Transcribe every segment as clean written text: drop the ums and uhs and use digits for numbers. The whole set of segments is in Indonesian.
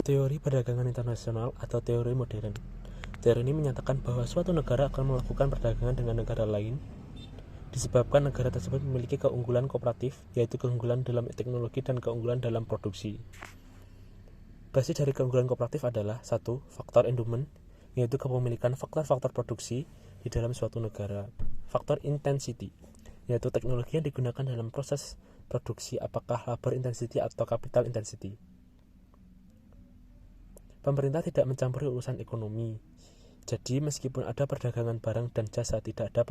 Teori perdagangan internasional atau teori modern. Teori ini menyatakan bahwa suatu negara akan melakukan perdagangan dengan negara lain disebabkan negara tersebut memiliki keunggulan kooperatif, yaitu keunggulan dalam teknologi dan keunggulan dalam produksi. Basis dari keunggulan kooperatif adalah 1. Faktor endowment, yaitu kepemilikan faktor-faktor produksi di dalam suatu negara. Faktor intensity, yaitu teknologi yang digunakan dalam proses produksi, apakah labor intensity atau capital intensity. Pemerintah tidak mencampuri urusan ekonomi. Jadi meskipun ada perdagangan barang dan jasa, tidak ada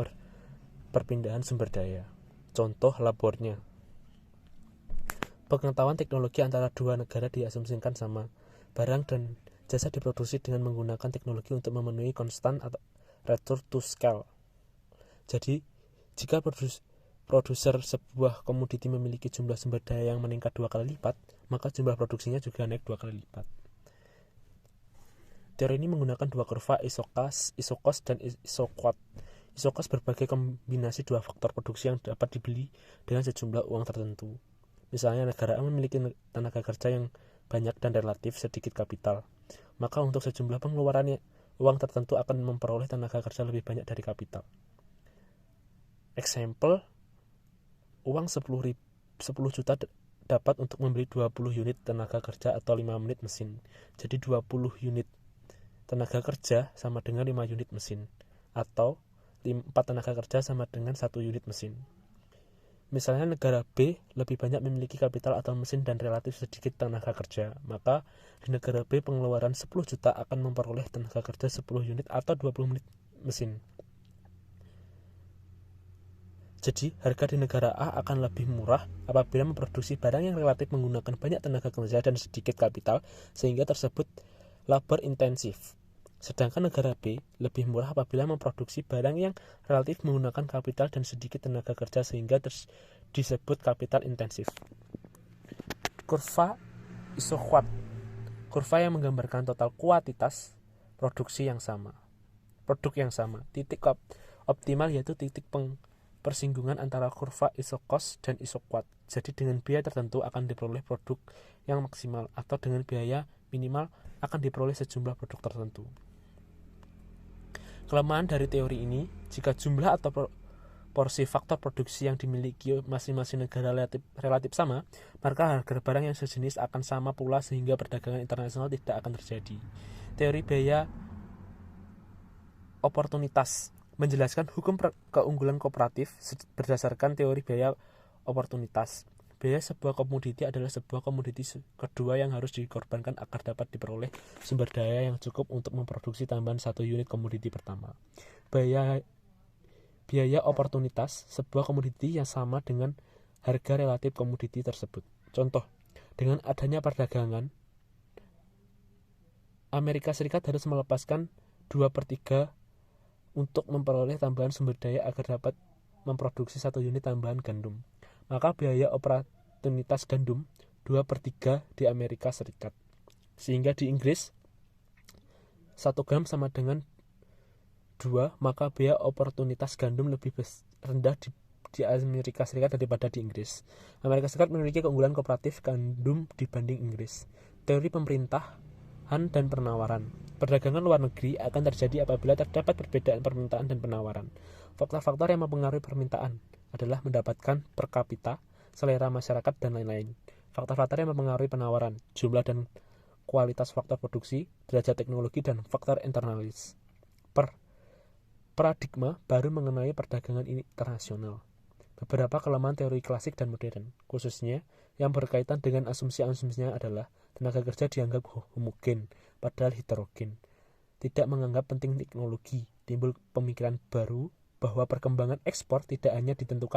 perpindahan sumber daya. Contoh labornya. Pengetahuan teknologi antara dua negara diasumsikan sama. Barang dan jasa diproduksi dengan menggunakan teknologi untuk memenuhi konstan atau return to scale. Jadi, jika produser sebuah komoditi memiliki jumlah sumber daya yang meningkat 2 kali lipat, maka jumlah produksinya juga naik 2 kali lipat. Teori ini menggunakan dua kurva isocost dan isoquant. Isocost berbagai kombinasi dua faktor produksi yang dapat dibeli dengan sejumlah uang tertentu. Misalnya negara A memiliki tenaga kerja yang banyak dan relatif sedikit kapital. Maka untuk sejumlah pengeluaran uang tertentu akan memperoleh tenaga kerja lebih banyak dari kapital. Example, uang 10 juta dapat untuk membeli 20 unit tenaga kerja atau 5 menit mesin. Jadi 20 unit tenaga kerja sama dengan 5 unit mesin, atau 4 tenaga kerja sama dengan 1 unit mesin. Misalnya negara B lebih banyak memiliki kapital atau mesin dan relatif sedikit tenaga kerja, maka di negara B pengeluaran 10 juta akan memperoleh tenaga kerja 10 unit atau 20 menit mesin. Jadi harga di negara A akan lebih murah apabila memproduksi barang yang relatif menggunakan banyak tenaga kerja dan sedikit kapital, sehingga tersebut labor intensif. Sedangkan negara B lebih murah apabila memproduksi barang yang relatif menggunakan kapital dan sedikit tenaga kerja, sehingga disebut kapital intensif. Kurva isoquant, kurva yang menggambarkan total kuantitas produk yang sama. Titik optimal yaitu titik persinggungan antara kurva isocost dan isoquant. Jadi dengan biaya tertentu akan diperoleh produk yang maksimal, atau dengan biaya minimal akan diperoleh sejumlah produk tertentu. Kelemahan dari teori ini, jika jumlah atau porsi faktor produksi yang dimiliki masing-masing negara relatif sama, maka harga barang yang sejenis akan sama pula, sehingga perdagangan internasional tidak akan terjadi. Teori biaya oportunitas menjelaskan hukum keunggulan kooperatif berdasarkan teori biaya oportunitas. Biaya sebuah komoditi adalah sebuah komoditi kedua yang harus dikorbankan agar dapat diperoleh sumber daya yang cukup untuk memproduksi tambahan 1 unit komoditi pertama. Biaya oportunitas sebuah komoditi yang sama dengan harga relatif komoditi tersebut. Contoh, dengan adanya perdagangan, Amerika Serikat harus melepaskan 2/3 untuk memperoleh tambahan sumber daya agar dapat memproduksi 1 unit tambahan gandum. Maka biaya oportunitas gandum 2/3 di Amerika Serikat. Sehingga di Inggris 1 gram sama dengan 2, maka biaya oportunitas gandum lebih rendah di Amerika Serikat daripada di Inggris. Amerika Serikat memiliki keunggulan kooperatif gandum dibanding Inggris. Teori pemerintahan dan penawaran. Perdagangan luar negeri akan terjadi apabila terdapat perbedaan permintaan dan penawaran. Faktor-faktor yang mempengaruhi permintaan adalah mendapatkan per kapita, selera masyarakat, dan lain-lain. Faktor-faktor yang mempengaruhi penawaran, jumlah dan kualitas faktor produksi, derajat teknologi, dan faktor internalis. Paradigma baru mengenai perdagangan internasional. Beberapa kelemahan teori klasik dan modern, khususnya yang berkaitan dengan asumsi-asumsinya adalah tenaga kerja dianggap homogen, padahal heterogen. Tidak menganggap penting teknologi, timbul pemikiran baru bahwa perkembangan ekspor tidak hanya ditentukan